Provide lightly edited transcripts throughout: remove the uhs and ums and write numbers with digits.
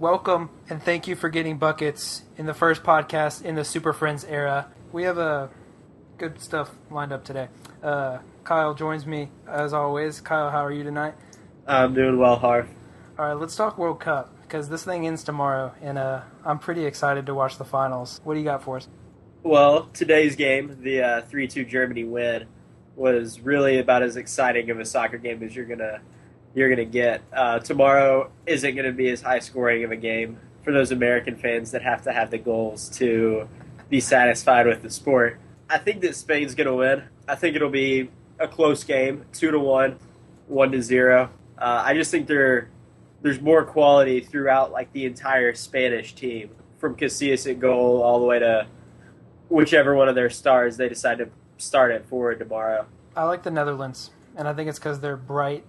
Welcome and thank you for getting buckets in the first podcast in the SuperFriends era. We have good stuff lined up today. Kyle joins me as always. Kyle, how are you tonight? I'm doing well, Harv. All right, let's talk World Cup because this thing ends tomorrow, and I'm pretty excited to watch the finals. What do you got for us? Well, today's game, the 3-2 Germany win, was really about as exciting of a soccer game as you're gonna get. Tomorrow isn't gonna be as high scoring of a game for those American fans that have to have the goals to be satisfied with the sport. I think that Spain's gonna win. I think it'll be a close game, 2-1, 1-0. I just think there's more quality throughout like the entire Spanish team, from Casillas at goal all the way to whichever one of their stars they decide to start at forward tomorrow. I like the Netherlands, and I think it's because they're bright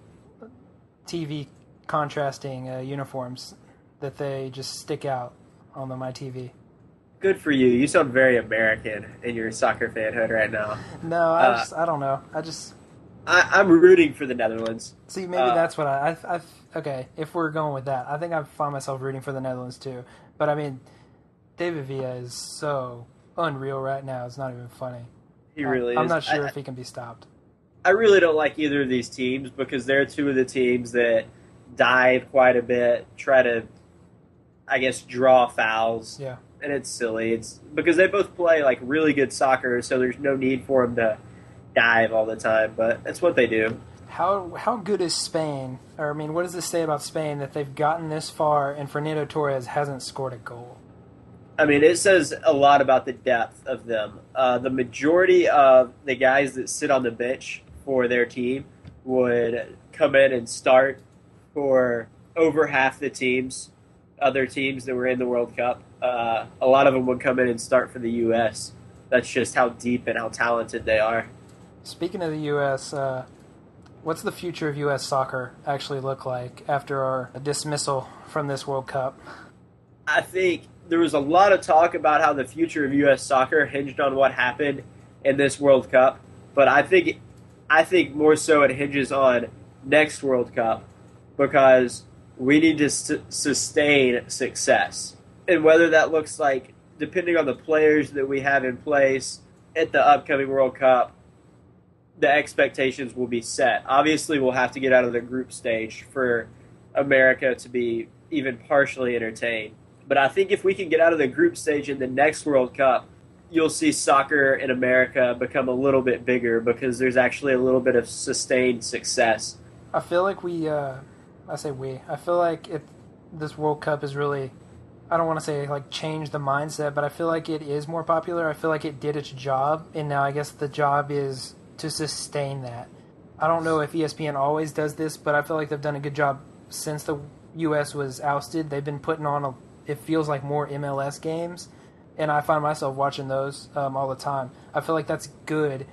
TV contrasting uniforms that they just stick out on my TV. Good for you. You sound very American in your soccer fanhood right now. No, I don't know. I'm rooting for the Netherlands. See, maybe that's what I okay, if we're going with that, I think I find myself rooting for the Netherlands too. But I mean, David Villa is so unreal right now. It's not even funny. He really is. I'm not sure if he can be stopped. I really don't like either of these teams because they're two of the teams that dive quite a bit, try to, I guess, draw fouls. Yeah. And it's silly. It's because they both play like really good soccer, so there's no need for them to dive all the time, but that's what they do. How good is Spain? Or I mean, what does this say about Spain that they've gotten this far and Fernando Torres hasn't scored a goal? I mean, it says a lot about the depth of them. The majority of the guys that sit on the bench for their team would come in and start for over half the other teams that were in the World Cup. A lot of them would come in and start for the U.S. That's just how deep and how talented they are. Speaking of the U.S., what's the future of U.S. soccer actually look like after our dismissal from this World Cup? I think there was a lot of talk about how the future of U.S. soccer hinged on what happened in this World Cup, but I think more so it hinges on next World Cup because we need to sustain success. And whether that looks like, depending on the players that we have in place at the upcoming World Cup, the expectations will be set. Obviously, we'll have to get out of the group stage for America to be even partially entertained. But I think if we can get out of the group stage in the next World Cup, you'll see soccer in America become a little bit bigger because there's actually a little bit of sustained success. I feel like I feel like this World Cup is really, I don't want to say like change the mindset, but I feel like it is more popular. I feel like it did its job, and now I guess the job is to sustain that. I don't know if ESPN always does this, but I feel like they've done a good job since the U.S. was ousted. They've been putting on it feels like more MLS games, and I find myself watching those all the time. I feel like that's good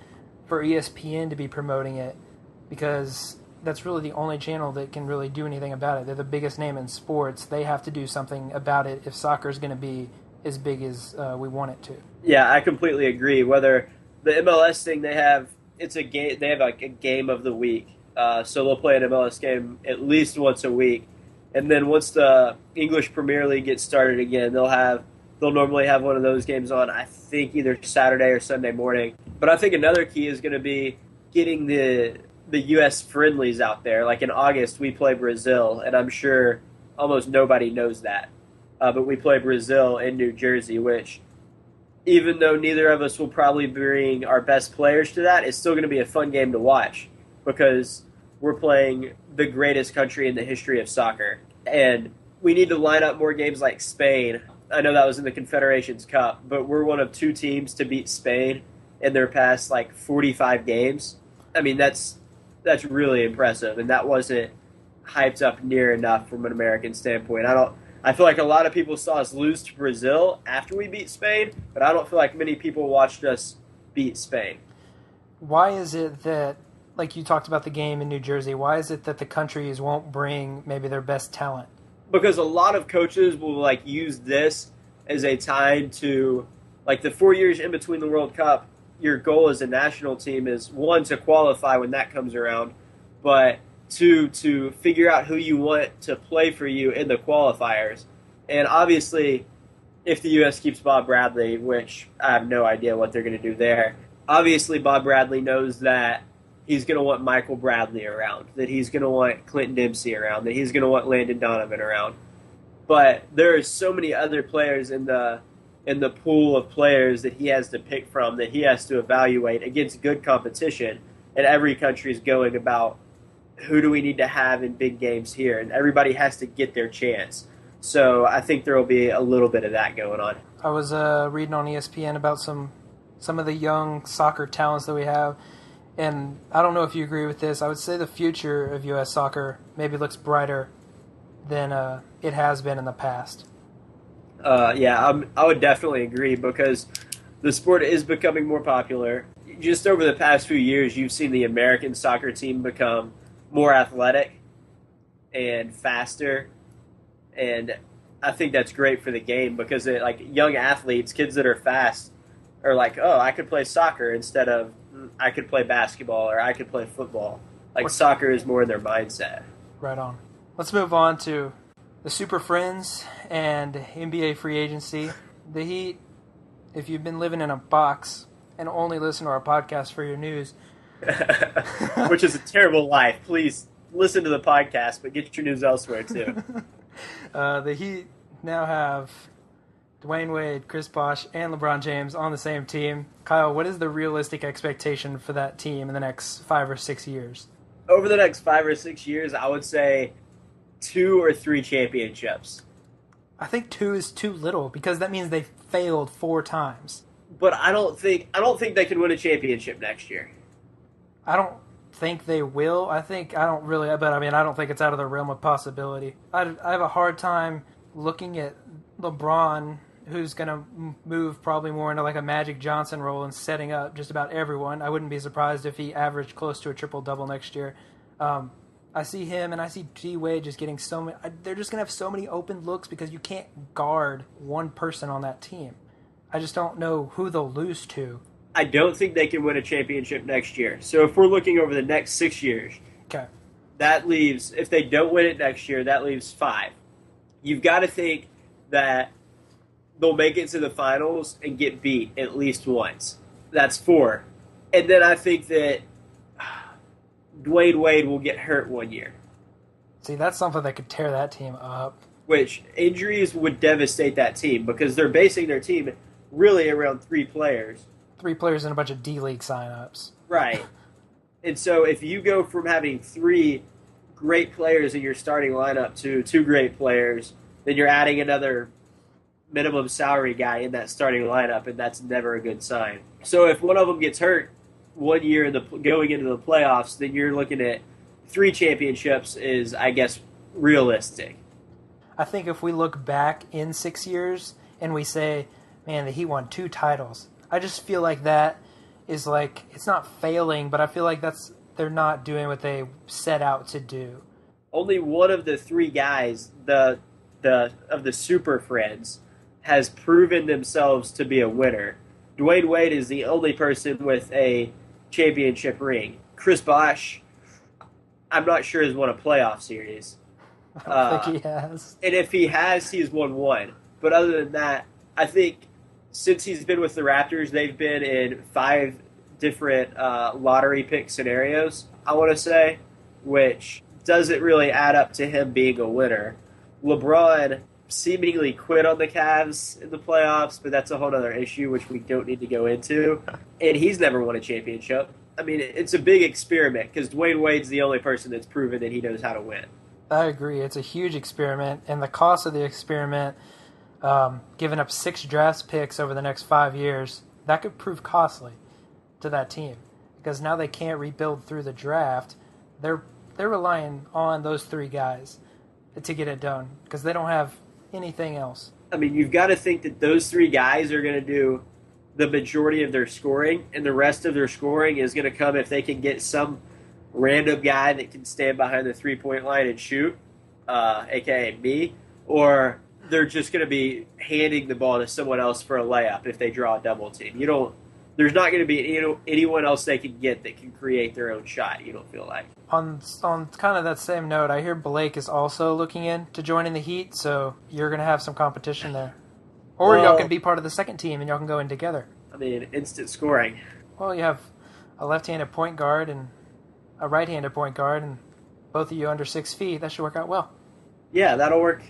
for ESPN to be promoting it because that's really the only channel that can really do anything about it. They're the biggest name in sports. They have to do something about it if soccer is going to be as big as we want it to. Yeah, I completely agree. Whether the MLS thing they have, it's a game. They have like a game of the week, so they'll play an MLS game at least once a week. And then once the English Premier League gets started again, they'll normally have one of those games on, I think, either Saturday or Sunday morning. But I think another key is going to be getting the U.S. friendlies out there. Like in August, we play Brazil, and I'm sure almost nobody knows that. But we play Brazil in New Jersey, which, even though neither of us will probably bring our best players to that, it's still going to be a fun game to watch because we're playing the greatest country in the history of soccer. And we need to line up more games like Spain. I know that was in the Confederations Cup, but we're one of two teams to beat Spain in their past, 45 games. I mean, that's really impressive, and that wasn't hyped up near enough from an American standpoint. I feel like a lot of people saw us lose to Brazil after we beat Spain, but I don't feel like many people watched us beat Spain. Why is it that, like you talked about the game in New Jersey, why is it that the countries won't bring maybe their best talent? Because a lot of coaches will use this as a time to, the 4 years in between the World Cup, your goal as a national team is, one, to qualify when that comes around, but two, to figure out who you want to play for you in the qualifiers. And obviously, if the U.S. keeps Bob Bradley, which I have no idea what they're going to do there, obviously Bob Bradley knows that he's going to want Michael Bradley around, that he's going to want Clinton Dempsey around, that he's going to want Landon Donovan around. But there are so many other players in the pool of players that he has to pick from, that he has to evaluate against good competition. And every country is going about who do we need to have in big games here, and everybody has to get their chance. So I think there will be a little bit of that going on. I was reading on ESPN about some of the young soccer talents that we have, and I don't know if you agree with this. I would say the future of U.S. soccer maybe looks brighter than it has been in the past. I would definitely agree because the sport is becoming more popular. Just over the past few years, you've seen the American soccer team become more athletic and faster, and I think that's great for the game because young athletes, kids that are fast, are like, oh, I could play soccer instead of I could play basketball or I could play football. Soccer is more in their mindset. Right on. Let's move on to the SuperFriends and NBA free agency. The Heat, if you've been living in a box and only listen to our podcast for your news. Which is a terrible life. Please listen to the podcast, but get your news elsewhere too. The Heat now have Dwayne Wade, Chris Bosh, and LeBron James on the same team. Kyle, what is the realistic expectation for that team in the next 5 or 6 years? Over the next 5 or 6 years, I would say 2 or 3 championships. I think 2 is too little because that means they failed 4 times. But I don't think they can win a championship next year. I don't think they will. I don't think it's out of the realm of possibility. I have a hard time looking at LeBron, who's going to move probably more into like a Magic Johnson role and setting up just about everyone. I wouldn't be surprised if he averaged close to a triple-double next year. I see him and I see D Wade just getting so many. They're just going to have so many open looks because you can't guard one person on that team. I just don't know who they'll lose to. I don't think they can win a championship next year. So if we're looking over the next 6 years, okay, that leaves, if they don't win it next year, that leaves 5. You've got to think that they'll make it to the finals and get beat at least once. That's 4. And then I think that Dwayne Wade will get hurt one year. See, that's something that could tear that team up. Which injuries would devastate that team because they're basing their team really around 3 players. 3 players and a bunch of D-League signups. Right. And so if you go from having 3 great players in your starting lineup to 2 great players, then you're adding another minimum salary guy in that starting lineup, and that's never a good sign. So if one of them gets hurt one year going into the playoffs, then you're looking at 3 championships is, I guess, realistic. I think if we look back in 6 years and we say, man, the Heat won 2 titles, I just feel like that is like, it's not failing, but I feel like they're not doing what they set out to do. Only one of the 3 guys, of the SuperFriends, has proven themselves to be a winner. Dwayne Wade is the only person with a championship ring. Chris Bosh, I'm not sure has won a playoff series. I don't think he has. And if he has, he's won 1. But other than that, I think since he's been with the Raptors, they've been in 5 different lottery pick scenarios, I want to say, which doesn't really add up to him being a winner. LeBron seemingly quit on the Cavs in the playoffs, but that's a whole other issue, which we don't need to go into. And he's never won a championship. I mean, it's a big experiment because Dwayne Wade's the only person that's proven that he knows how to win. I agree. It's a huge experiment, and the cost of the experiment, giving up 6 draft picks over the next 5 years, that could prove costly to that team because now they can't rebuild through the draft. They're relying on those 3 guys to get it done because they don't have anything else. I mean, you've got to think that those 3 guys are going to do the majority of their scoring, and the rest of their scoring is going to come if they can get some random guy that can stand behind the 3-point line and shoot, a.k.a. me, or they're just going to be handing the ball to someone else for a layup if they draw a double team. there's not going to be anyone else they can get that can create their own shot. You don't feel like. On kind of that same note, I hear Blake is also looking into joining the Heat, so you're going to have some competition there. Or y'all can be part of the second team and y'all can go in together. I mean, instant scoring. Well, you have a left-handed point guard and a right-handed point guard, and both of you under 6 feet. That should work out well. Yeah, that'll work.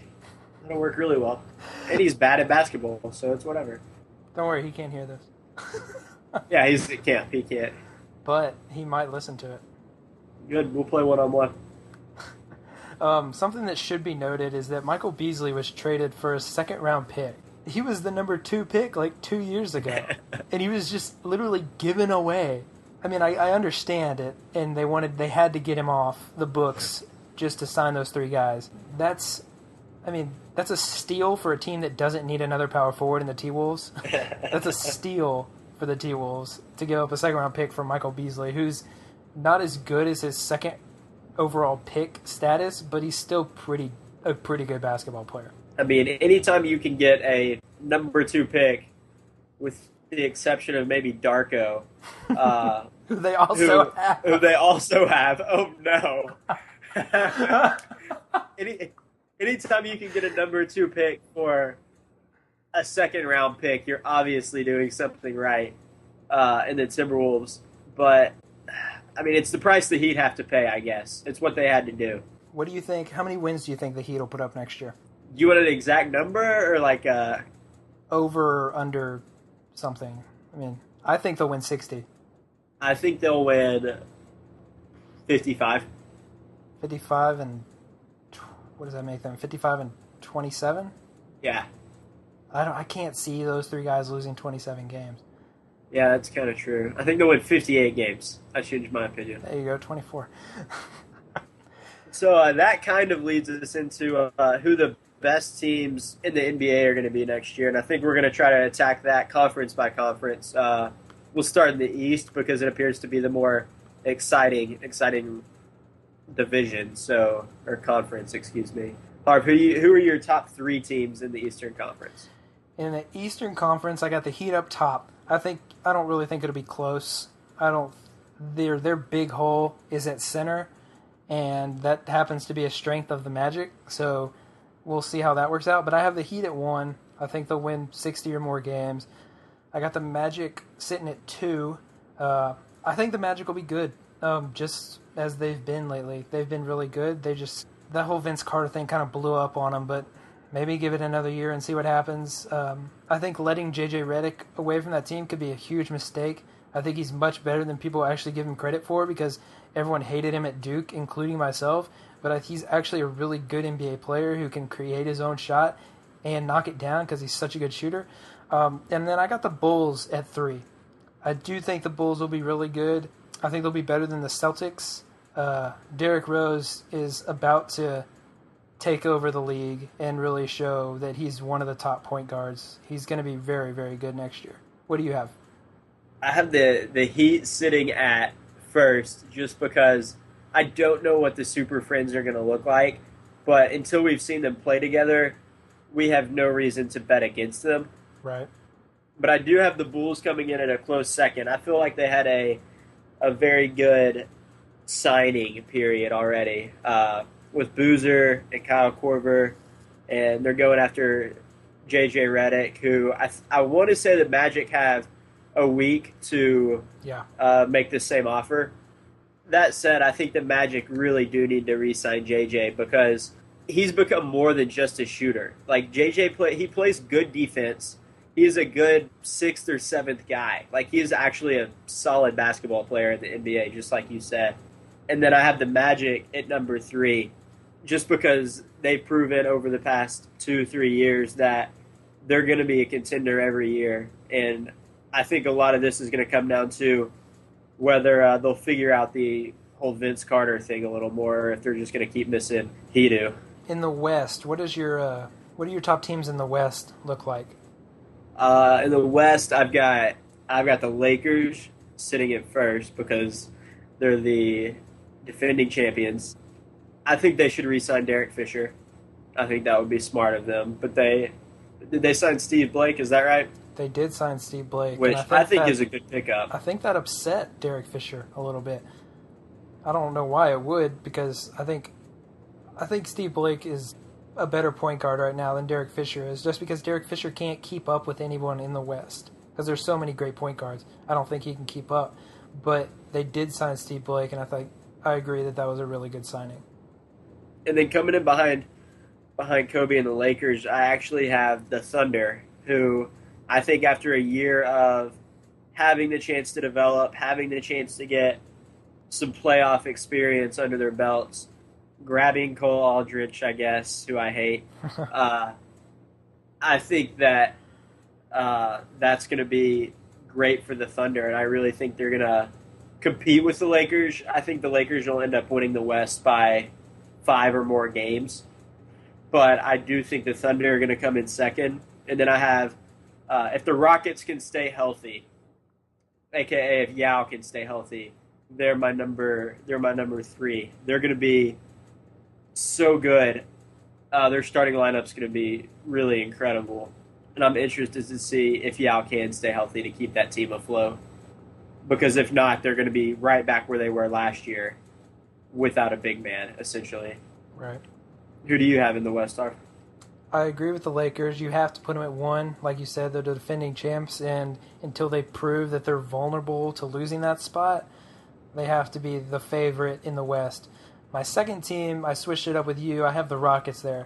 That'll work really well. And he's bad at basketball, so it's whatever. Don't worry, he can't hear this. Yeah, he can't. He can't. But he might listen to it. Good, we'll play one-on-one. Something that should be noted is that Michael Beasley was traded for a second-round pick. He was the number 2 pick like 2 years ago, and he was just literally given away. I mean, I understand it, and they had to get him off the books just to sign those 3 guys. That's a steal for a team that doesn't need another power forward in the T-Wolves. That's a steal for the T-Wolves to give up a second-round pick for Michael Beasley, who's not as good as his second overall pick status, but he's still a pretty good basketball player. I mean, anytime you can get a number 2 pick, with the exception of maybe Darko, who they also have. Who they also have. Oh no! Anytime you can get a number 2 pick for a second round pick, you're obviously doing something right in the Timberwolves. But I mean, it's the price the Heat have to pay. I guess it's what they had to do. What do you think? How many wins do you think the Heat will put up next year? You want an exact number or like over, under, something? I mean, I think they'll win 60. I think they'll win 55. 55 and what does that make them? 55 and 27? Yeah. I can't see those 3 guys losing 27 games. Yeah, that's kind of true. I think they'll win 58 games. I changed my opinion. There you go, 24. So that kind of leads us into who the best teams in the NBA are going to be next year, and I think we're going to try to attack that conference by conference. We'll start in the East because it appears to be the more exciting division, or conference, excuse me. Harv, who are your top 3 teams in the Eastern Conference? In the Eastern Conference, I got the Heat up top. I don't really think it'll be close. Their big hole is at center, and that happens to be a strength of the Magic, so we'll see how that works out. But I have the Heat at 1. I think they'll win 60 or more games. I got the Magic sitting at 2. I think the Magic will be good, just as they've been lately. They've been really good. That whole Vince Carter thing kind of blew up on them, but maybe give it another year and see what happens. I think letting J.J. Redick away from that team could be a huge mistake. I think he's much better than people actually give him credit for because everyone hated him at Duke, including myself. But he's actually a really good NBA player who can create his own shot and knock it down because he's such a good shooter. And then I got the Bulls at 3. I do think the Bulls will be really good. I think they'll be better than the Celtics. Derrick Rose is about to take over the league and really show that he's one of the top point guards. He's going to be very, very good next year. What do you have? I have the Heat sitting at first just because I don't know what the SuperFriends are going to look like, but until we've seen them play together, we have no reason to bet against them. Right. But I do have the Bulls coming in at a close second. I feel like they had a very good signing period already with Boozer and Kyle Korver, and they're going after J.J. Redick, who I want to say the Magic have a week to make the same offer. That said, I think the Magic really do need to re-sign JJ because he's become more than just a shooter. Like JJ he plays good defense. He's a good 6th or 7th guy. Like he's actually a solid basketball player in the NBA, just like you said. And then I have the Magic at number 3, just because they've proven over the past 2-3 years that they're going to be a contender every year. And I think a lot of this is going to come down to whether they'll figure out the whole Vince Carter thing a little more, or if they're just going to keep missing Hedo. In the West, what do your top teams in the West look like? In the West, I've got the Lakers sitting at first because they're the defending champions. I think they should re-sign Derek Fisher. I think that would be smart of them. But did they sign Steve Blake? Is that right? they did sign Steve Blake, which and I think is a good pickup. I think that upset Derek Fisher a little bit. I don't know why it would, because I think Steve Blake is a better point guard right now than Derek Fisher is, just because Derek Fisher can't keep up with anyone in the West, because there's so many great point guards. I don't think he can keep up. But they did sign Steve Blake, and I agree that was a really good signing. And then coming in behind Kobe and the Lakers, I actually have the Thunder, who I think after a year of having the chance to develop, having the chance to get some playoff experience under their belts, grabbing Cole Aldrich, I guess, who I hate, I think that that's going to be great for the Thunder, and I really think they're going to compete with the Lakers. I think the Lakers will end up winning the West by 5 or more games, but I do think the Thunder are going to come in second. And then I have, if the Rockets can stay healthy, aka if Yao can stay healthy, they're my number 3. They're going to be so good. Their starting lineup's going to be really incredible, and I'm interested to see if Yao can stay healthy to keep that team afloat. Because if not, they're going to be right back where they were last year, without a big man, essentially. Right. Who do you have in the West, Harv? I agree with the Lakers. You have to put them at 1. Like you said, they're the defending champs, and until they prove that they're vulnerable to losing that spot, they have to be the favorite in the West. My second team, I switched it up with you. I have the Rockets there.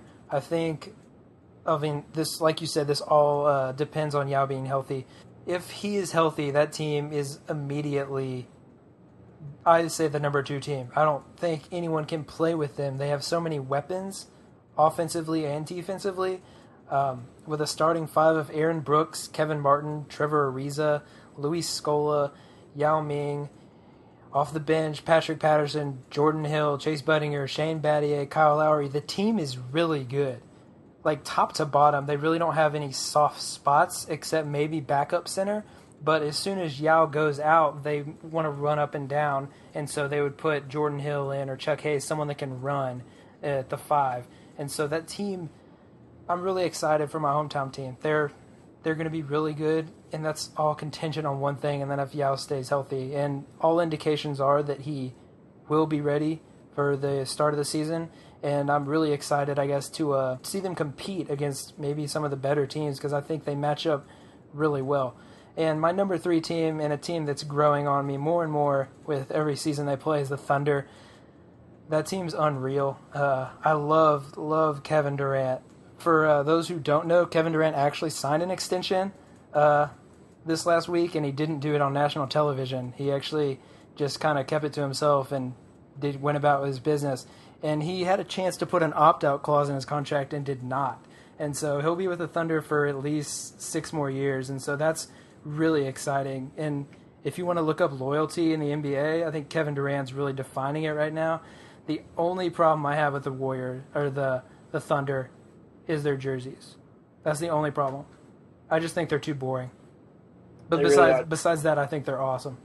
This, like you said, this all depends on Yao being healthy. If he is healthy, that team is immediately, I'd say, the number 2 team. I don't think anyone can play with them. They have so many weapons, offensively and defensively, with a starting 5 of Aaron Brooks, Kevin Martin, Trevor Ariza, Luis Scola, Yao Ming. Off the bench, Patrick Patterson, Jordan Hill, Chase Budinger, Shane Battier, Kyle Lowry. The team is really good. Like, top to bottom, they really don't have any soft spots except maybe backup center. But as soon as Yao goes out, they want to run up and down. And so they would put Jordan Hill in, or Chuck Hayes, someone that can run at the 5. And so that team, I'm really excited for my hometown team. They're going to be really good, and that's all contingent on one thing, and then if Yao stays healthy. And all indications are that he will be ready for the start of the season, and I'm really excited, I guess, to see them compete against maybe some of the better teams, because I think they match up really well. And my number 3 team, and a team that's growing on me more and more with every season they play, is the Thunder. That team's unreal. I love Kevin Durant. For those who don't know, Kevin Durant actually signed an extension this last week, and he didn't do it on national television. He actually just kind of kept it to himself and went about his business. And he had a chance to put an opt-out clause in his contract and did not. And so he'll be with the Thunder for at least 6 more years, and so that's really exciting. And if you want to look up loyalty in the NBA, I think Kevin Durant's really defining it right now. The only problem I have with the Thunder is their jerseys. That's the only problem. I just think they're too boring. But besides that, I think they're awesome.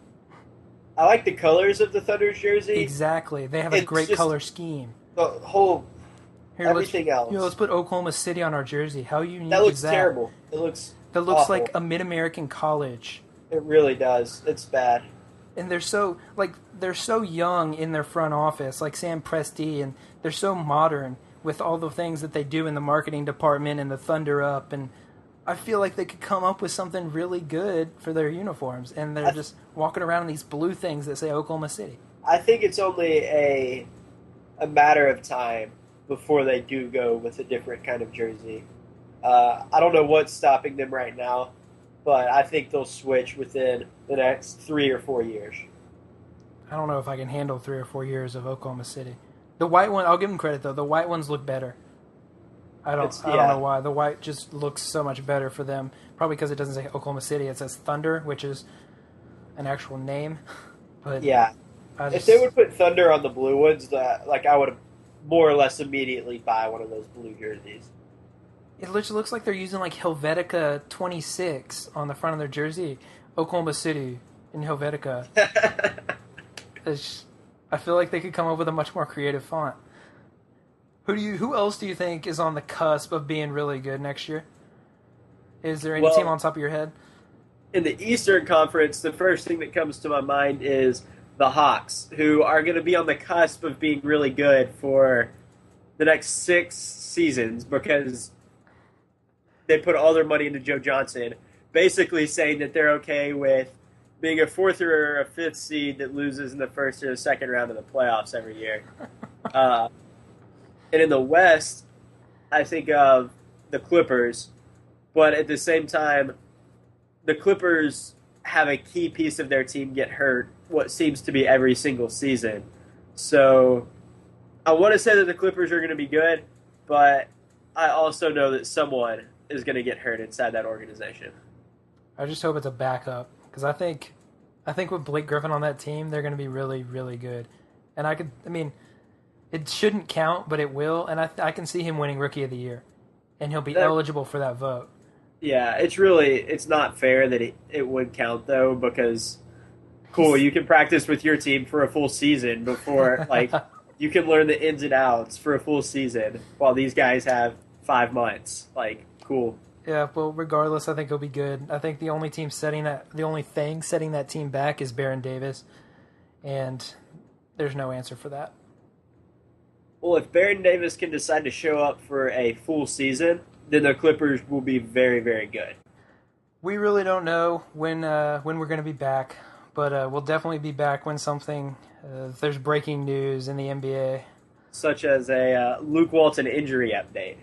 I like the colors of the Thunder's jersey. Exactly. They have a great color scheme. The whole everything else. Let's put Oklahoma City on our jersey. How unique is that? That looks terrible. That looks awful. Like a mid-American college. It really does. It's bad. And they're so young in their front office, like Sam Presti, and they're so modern with all the things that they do in the marketing department and the Thunder Up, and I feel like they could come up with something really good for their uniforms, and they're just walking around in these blue things that say Oklahoma City. I think it's only a matter of time before they do go with a different kind of jersey. I don't know what's stopping them right now, but I think they'll switch within the next 3 or 4 years. I don't know if I can handle 3 or 4 years of Oklahoma City. The white one, I'll give them credit though. The white ones look better. I don't know why. The white just looks so much better for them. Probably because it doesn't say Oklahoma City. It says Thunder, which is an actual name. But yeah, if they would put Thunder on the blue ones, I would more or less immediately buy one of those blue jerseys. It looks like they're using like Helvetica 26 on the front of their jersey. Oklahoma City in Helvetica. I feel like they could come up with a much more creative font. Who else do you think is on the cusp of being really good next year? Is there any team Well, on top of your head? in the Eastern Conference, the first thing that comes to my mind is the Hawks, who are going to be on the cusp of being really good for the next 6 seasons because they put all their money into Joe Johnson, basically saying that they're okay with being a fourth or a fifth seed that loses in the first or the second round of the playoffs every year. Uh, and in the West, I think of the Clippers, but at the same time, the Clippers have a key piece of their team get hurt what seems to be every single season. So I want to say that the Clippers are going to be good, but I also know that someone is going to get hurt inside that organization. I just hope it's a backup because I think with Blake Griffin on that team, they're going to be really, really good. And I mean, it shouldn't count, but it will. And I can see him winning Rookie of the Year, and he'll be eligible for that vote. Yeah, it's not fair that it would count though, because cool, you can practice with your team for a full season before like you can learn the ins and outs for a full season while these guys have 5 months. Like, cool. Yeah, well, regardless, I think he'll be good. I think the only thing setting that team back is Baron Davis, and there's no answer for that. Well, if Baron Davis can decide to show up for a full season, then the Clippers will be very, very good. We really don't know when we're going to be back, but we'll definitely be back when if there's breaking news in the NBA. Such as a Luke Walton injury update.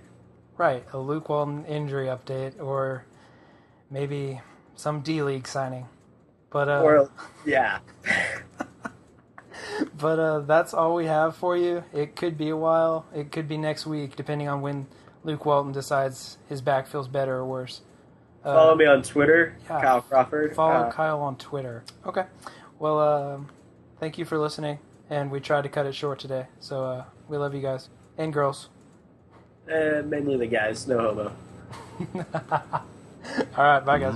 Right, a Luke Walton injury update, or maybe some D-League signing. But yeah. But that's all we have for you. It could be a while. It could be next week, depending on when Luke Walton decides his back feels better or worse. Follow me on Twitter, yeah, Kyle Crawford. Follow Kyle on Twitter. Okay. Well, thank you for listening, and we tried to cut it short today. So we love you guys and girls. Mainly the guys, no homo. All right, bye guys.